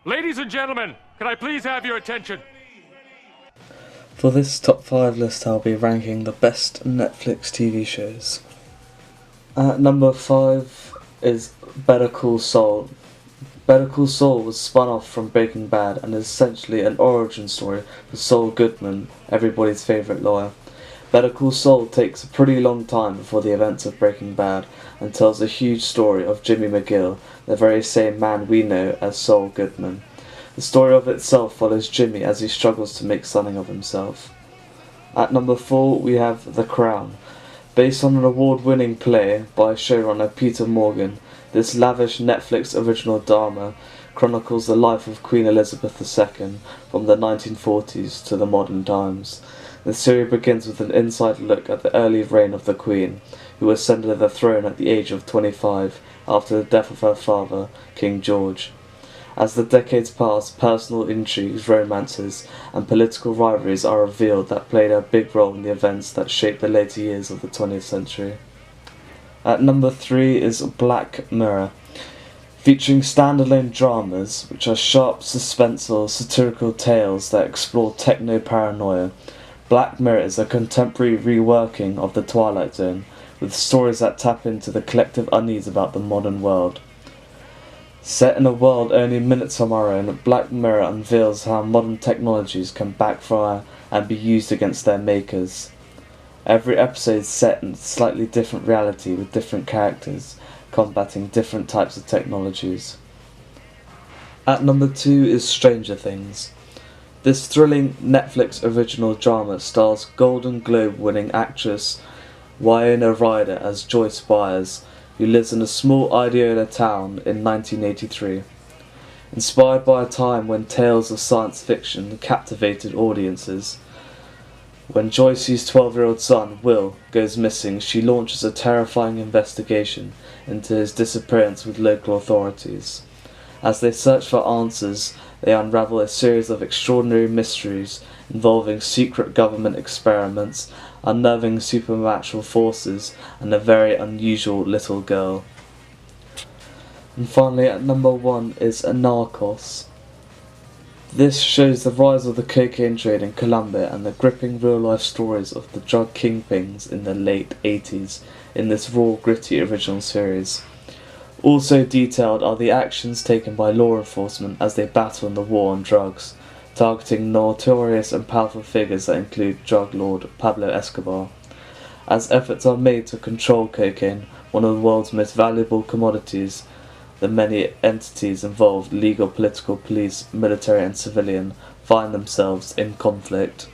Ladies and gentlemen, can I please have your attention? For this top 5 list, I'll be ranking the best Netflix TV shows. At number 5 is Better Call Saul. Better Call Saul was spun off from Breaking Bad and is essentially an origin story for Saul Goodman, everybody's favourite lawyer. Better Call Saul takes a pretty long time before the events of Breaking Bad and tells a huge story of Jimmy McGill, the very same man we know as Saul Goodman. The story of itself follows Jimmy as he struggles to make something of himself. At number 4 we have The Crown. Based on an award-winning play by showrunner Peter Morgan, this lavish Netflix original drama chronicles the life of Queen Elizabeth II from the 1940s to the modern times. The series begins with an inside look at the early reign of the Queen, who ascended the throne at the age of 25 after the death of her father, King George. As the decades pass, personal intrigues, romances, and political rivalries are revealed that played a big role in the events that shaped the later years of the 20th century. At number 3 is Black Mirror. Featuring standalone dramas, which are sharp, suspenseful, satirical tales that explore techno-paranoia, Black Mirror is a contemporary reworking of The Twilight Zone, with stories that tap into the collective unease about the modern world. Set in a world only minutes from our own, Black Mirror unveils how modern technologies can backfire and be used against their makers. Every episode is set in a slightly different reality with different characters, combating different types of technologies. At number 2 is Stranger Things. This thrilling Netflix original drama stars Golden Globe winning actress Winona Ryder as Joyce Byers, who lives in a small Idaho town in 1983. Inspired by a time when tales of science fiction captivated audiences, when Joyce's 12-year-old son, Will, goes missing, she launches a terrifying investigation into his disappearance with local authorities. As they search for answers, they unravel a series of extraordinary mysteries involving secret government experiments, unnerving supernatural forces, and a very unusual little girl. And finally, at number 1 is Narcos. This shows the rise of the cocaine trade in Colombia and the gripping real-life stories of the drug kingpins in the late 80s in this raw, gritty original series. Also detailed are the actions taken by law enforcement as they battle in the war on drugs, targeting notorious and powerful figures that include drug lord Pablo Escobar. As efforts are made to control cocaine, one of the world's most valuable commodities, the many entities involved, legal, political, police, military and civilian, find themselves in conflict.